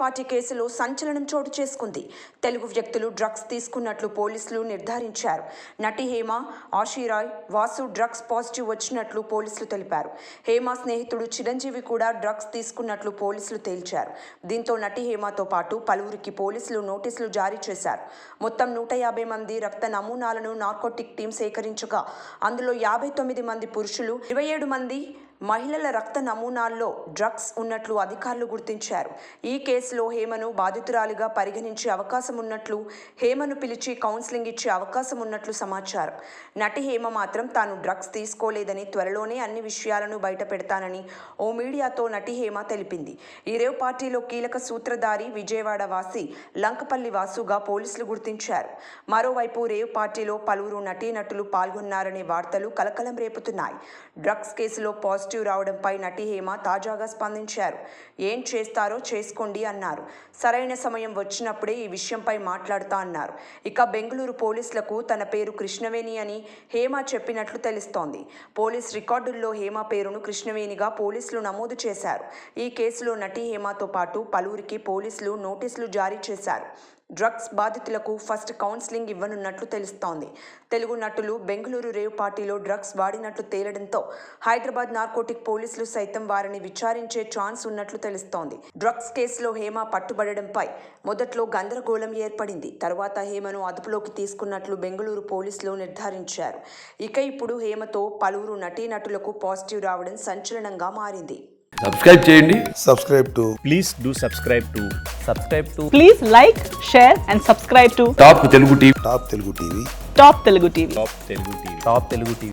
Party కేసులో సంచలనం చోటు చేసుకుంది. తెలుగు వ్యక్తులు డ్రగ్స్ తీసుకున్నట్లు పోలీసులు నిర్ధారించారు. నటి హేమ, ఆశీరాయ్, వాసు డ్రగ్స్ పాజిటివ్ వచ్చినట్లు పోలీసులు తెలిపారు. హేమ స్నేహితుడు చిరంజీవి కూడా డ్రగ్స్ తీసుకున్నట్లు పోలీసులు తేల్చారు. దీంతో నటి హేమతో పాటు పలువురికి పోలీసులు నోటీసులు జారీ చేశారు. మొత్తం 150 మంది రక్త నమూనాలను నార్కోటిక్ టీం సేకరించగా అందులో 59 మంది పురుషులు, 27 మంది మహిళల రక్త నమూనాల్లో డ్రగ్స్ ఉన్నట్లు అధికారులు గుర్తించారు. ఈ కేసులో హేమను బాధితురాలిగా పరిగణించే అవకాశం ఉన్నట్లు, హేమను పిలిచి కౌన్సిలింగ్ ఇచ్చే అవకాశం ఉన్నట్లు సమాచారం. నటి హేమ మాత్రం తాను డ్రగ్స్ తీసుకోలేదని, త్వరలోనే అన్ని విషయాలను బయట పెడతానని ఓ మీడియాతో నటి హేమ తెలిపింది. ఈ రేవ్ పార్టీలో కీలక సూత్రధారి విజయవాడ వాసి లంకపల్లి వాసుగా పోలీసులు గుర్తించారు. మరోవైపు రేవ్ పార్టీలో పలువురు నటీనటులు పాల్గొన్నారనే వార్తలు కలకలం రేపుతున్నాయి. డ్రగ్స్ కేసులో పాజిటివ్ రావడంపై నటి హేమ తాజాగా స్పందించారు. ఏం చేస్తారో చేసుకోండి అన్నారు. సరైన సమయం వచ్చినప్పుడే ఈ విషయంపై మాట్లాడుతా అన్నారు. ఇక బెంగళూరు పోలీసులకు తన పేరు కృష్ణవేణి అని హేమ చెప్పినట్లు తెలుస్తోంది. పోలీస్ రికార్డుల్లో హేమ పేరును కృష్ణవేణిగా పోలీసులు నమోదు చేశారు. ఈ కేసులో నటి హేమతో పాటు పలువురికి పోలీసులు నోటీసులు జారీ చేశారు. డ్రగ్స్ బాధితులకు ఫస్ట్ కౌన్సిలింగ్ ఇవ్వనున్నట్లు తెలుస్తోంది. తెలుగు నటులు బెంగళూరు రేవ్ పార్టీలో డ్రగ్స్ వాడినట్లు తేలడంతో హైదరాబాద్ నార్కోటిక్ పోలీసులు సైతం వారిని విచారించే ఛాన్స్ ఉన్నట్లు తెలుస్తోంది. డ్రగ్స్ కేసులో హేమ పట్టుబడడంపై మొదట్లో గందరగోళం ఏర్పడింది. తరువాత హేమను అదుపులోకి తీసుకున్నట్లు బెంగళూరు పోలీసులు నిర్ధారించారు. ఇక ఇప్పుడు హేమతో పలువురు నటీనటులకు పాజిటివ్ రావడం సంచలనంగా మారింది. సబ్స్క్రైబ్ చేయండి. Please do subscribe to. Please like, share and subscribe to top Telugu TV. Top Telugu TV. Top Telugu TV.